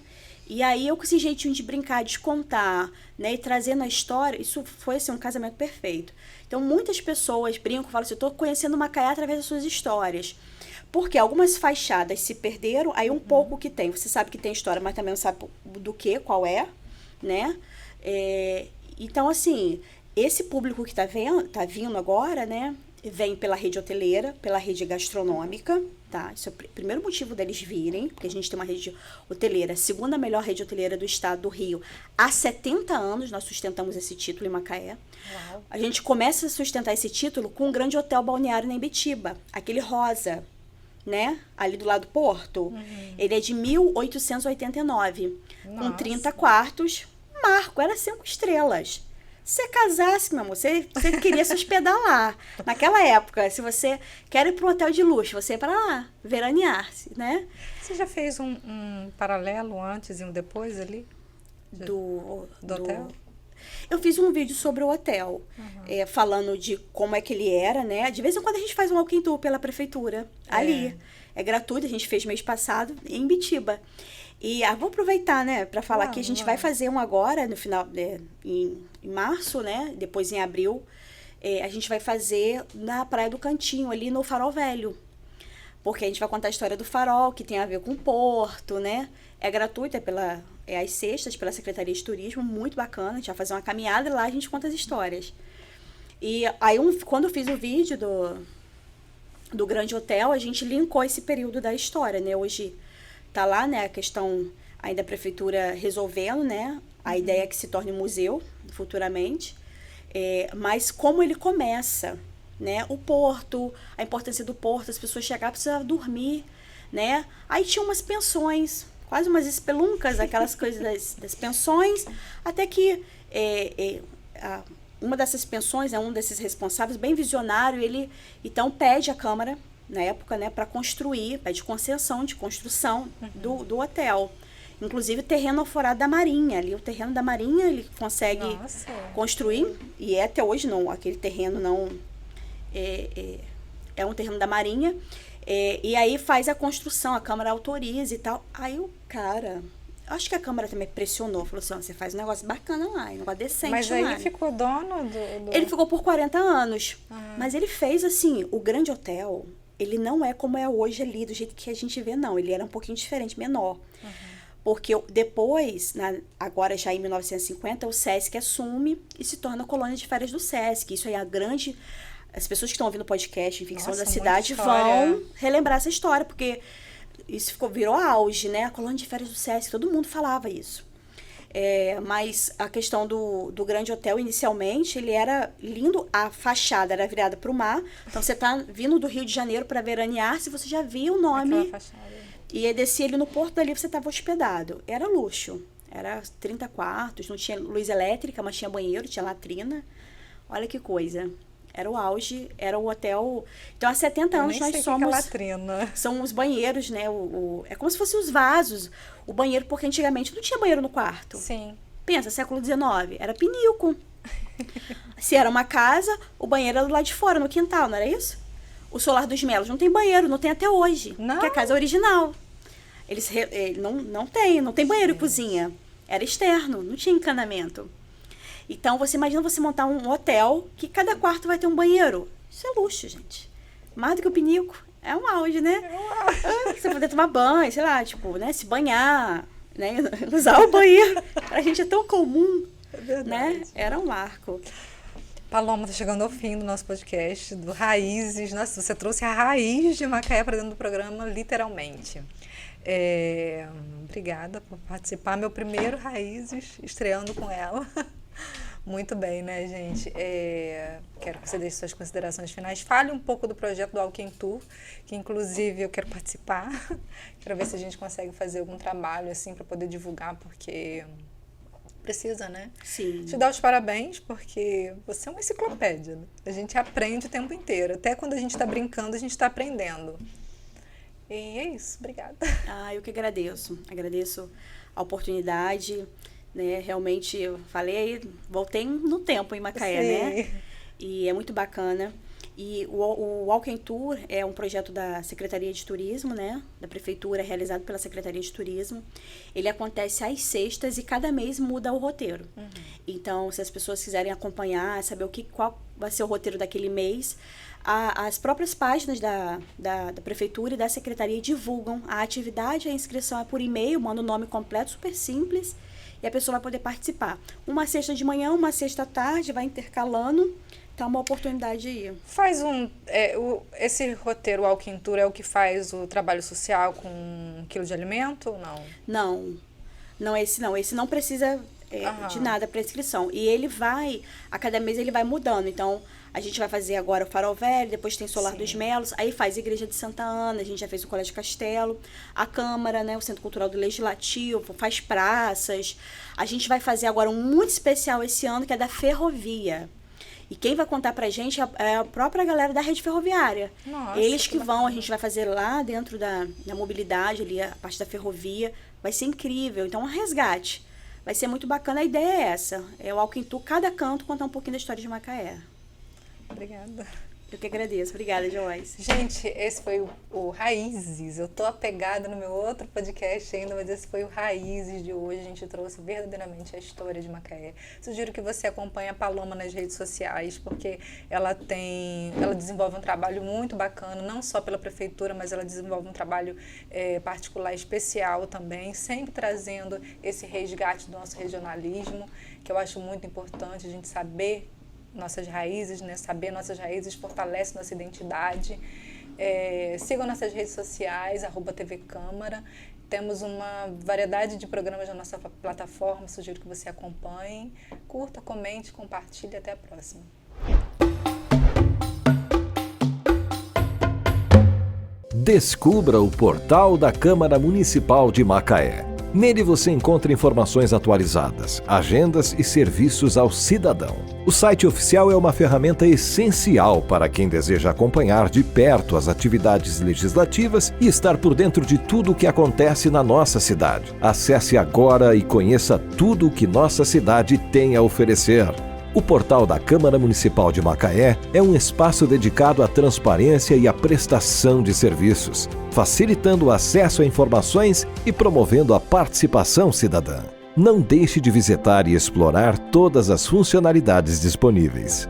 E aí eu com esse jeitinho de brincar, de contar, né? E trazendo a história, isso foi assim, um casamento perfeito. Então muitas pessoas brincam, falam assim, eu tô conhecendo Macaé através das suas histórias. Porque algumas fachadas se perderam, aí um pouco que tem. Você sabe que tem história, mas também não sabe do que, qual é, né? Então, assim, esse público que tá vindo agora, né? Vem pela rede hoteleira, pela rede gastronômica, tá? Esse é o primeiro motivo deles virem, porque a gente tem uma rede hoteleira, a segunda melhor rede hoteleira do estado do Rio. Há 70 anos nós sustentamos esse título em Macaé. Uau. A gente começa a sustentar esse título com um grande hotel balneário na Imbitiba, aquele rosa, né? Ali do lado do porto. Ele é de 1889, com 30 quartos. Marco, era 5 estrelas. Se você casasse, meu amor, você queria se hospedar lá. Naquela época, se você quer ir para um hotel de luxo, você ia para lá, veranear-se, né? Você já fez um paralelo antes e um depois ali? Do hotel? Eu fiz um vídeo sobre o hotel, falando de como é que ele era, né? De vez em quando a gente faz um walking tour pela prefeitura, ali. É gratuito, a gente fez mês passado em Imbitiba. E vou aproveitar, né, para falar que a gente vai fazer um agora, no final, em março, né, depois em abril, a gente vai fazer na Praia do Cantinho, ali no Farol Velho. Porque a gente vai contar a história do farol, que tem a ver com o porto, né? É gratuito, às sextas, pela Secretaria de Turismo, muito bacana. A gente vai fazer uma caminhada e lá a gente conta as histórias. E aí, quando eu fiz o vídeo do Grande Hotel, a gente linkou esse período da história, né? Hoje tá lá, né, a questão ainda a prefeitura resolvendo, né? A ideia é que se torne um museu futuramente. Mas como ele começa, né? O porto, a importância do porto, as pessoas chegavam, precisavam dormir, né? Aí tinha umas pensões, quase umas espeluncas, aquelas coisas das pensões, até que uma dessas pensões, um desses responsáveis, bem visionário, ele então pede à Câmara, na época, né, para construir, pede concessão de construção do hotel. Inclusive o terreno alforado da Marinha, ali o terreno da Marinha ele consegue construir, e até hoje não, aquele terreno não é um terreno da Marinha, e aí faz a construção, a Câmara autoriza e tal. Aí o cara, acho que a Câmara também pressionou, falou assim, você faz um negócio bacana lá, um negócio decente lá. Mas aí ele ficou dono do... Ele ficou por 40 anos, mas ele fez assim, o Grande Hotel, ele não é como é hoje ali, do jeito que a gente vê, não, ele era um pouquinho diferente, menor. Porque depois, agora já em 1950, o Sesc assume e se torna colônia de férias do Sesc. Isso aí é a grande... As pessoas que estão ouvindo o podcast em Ficção da Cidade vão relembrar essa história, porque isso virou auge, né? A colônia de férias do Sesc, todo mundo falava isso. Mas a questão do Grande Hotel, inicialmente, ele era lindo, a fachada era virada para o mar. Então, você está vindo do Rio de Janeiro para veranear, se você já viu o nome E aí descia ali no Porto, dali você estava hospedado. Era luxo. Era 30 quartos, não tinha luz elétrica, mas tinha banheiro, tinha latrina. Olha que coisa. Era o auge, era o hotel. Então, há 70 anos nós somos. Latrina. São os banheiros, né? É como se fossem os vasos. O banheiro, porque antigamente não tinha banheiro no quarto. Sim. Pensa, século XIX, era pinico. Se era uma casa, o banheiro era do lado de fora, no quintal, não era isso? O Solar dos Melos não tem banheiro, não tem até hoje. Não. Que é a casa original. Eles não tem banheiro e cozinha. Era externo, não tinha encanamento. Então, você imagina você montar um hotel que cada quarto vai ter um banheiro. Isso é luxo, gente. Mais do que o pinico. É um auge, né? Você poder tomar banho, sei lá, tipo, né? Se banhar, né? Usar o banheiro. Pra gente é tão comum, né? Era um marco. Paloma, tá chegando ao fim do nosso podcast, do Raízes. Nossa, você trouxe a raiz de Macaé para dentro do programa, literalmente. Obrigada por participar. Meu primeiro Raízes, estreando com ela. Muito bem, né, gente? Quero que você deixe suas considerações finais. Fale um pouco do projeto do Walking Tour, que inclusive eu quero participar. Quero ver se a gente consegue fazer algum trabalho assim para poder divulgar, porque precisa, né? Sim. Te dar os parabéns, porque você é uma enciclopédia. A gente aprende o tempo inteiro. Até quando a gente está brincando, a gente está aprendendo. E é isso. Obrigada. Eu que agradeço. Agradeço a oportunidade. Né, realmente, eu falei, voltei no tempo em Macaé, né? E é muito bacana. E o Walking Tour é um projeto da Secretaria de Turismo, né? Da Prefeitura, realizado pela Secretaria de Turismo. Ele acontece às sextas e cada mês muda o roteiro. Uhum. Então, se as pessoas quiserem acompanhar, saber qual vai ser o roteiro daquele mês, as próprias páginas da Prefeitura e da Secretaria divulgam a atividade, a inscrição é por e-mail, manda o nome completo, super simples. E a pessoa vai poder participar. Uma sexta de manhã, uma sexta à tarde, vai intercalando. Então, é uma oportunidade aí. Faz esse roteiro Walking Tour é o que faz o trabalho social com 1 quilo de alimento ou não? Não, esse não. Esse não precisa de nada para inscrição. E ele a cada mês ele vai mudando. Então, a gente vai fazer agora o Farol Velho, depois tem Solar dos Melos, aí faz Igreja de Santa Ana, a gente já fez o Colégio Castelo, a Câmara, né, o Centro Cultural do Legislativo, faz praças. A gente vai fazer agora um muito especial esse ano, que é da Ferrovia. E quem vai contar pra gente é a própria galera da rede ferroviária. Nossa, eles que vão, a gente vai fazer lá dentro da mobilidade, ali a parte da ferrovia. Vai ser incrível. Então, um resgate. Vai ser muito bacana. A ideia é essa. É o Walking Tour, cada canto, contar um pouquinho da história de Macaé. Obrigada. Eu que agradeço. Obrigada, Joyce. Gente, esse foi o Raízes. Eu tô apegada no meu outro podcast ainda, mas esse foi o Raízes de hoje. A gente trouxe verdadeiramente a história de Macaé. Sugiro que você acompanhe a Paloma nas redes sociais, porque ela desenvolve um trabalho muito bacana, não só pela prefeitura, mas ela desenvolve um trabalho particular especial também, sempre trazendo esse resgate do nosso regionalismo, que eu acho muito importante a gente saber nossas raízes, né? Saber nossas raízes fortalece nossa identidade. Sigam nossas redes sociais, @TV Câmara. Temos uma variedade de programas na nossa plataforma, sugiro que você acompanhe. Curta, comente, compartilhe. Até a próxima. Descubra o portal da Câmara Municipal de Macaé. Nele você encontra informações atualizadas, agendas e serviços ao cidadão. O site oficial é uma ferramenta essencial para quem deseja acompanhar de perto as atividades legislativas e estar por dentro de tudo o que acontece na nossa cidade. Acesse agora e conheça tudo o que nossa cidade tem a oferecer. O portal da Câmara Municipal de Macaé é um espaço dedicado à transparência e à prestação de serviços, facilitando o acesso a informações e promovendo a participação cidadã. Não deixe de visitar e explorar todas as funcionalidades disponíveis.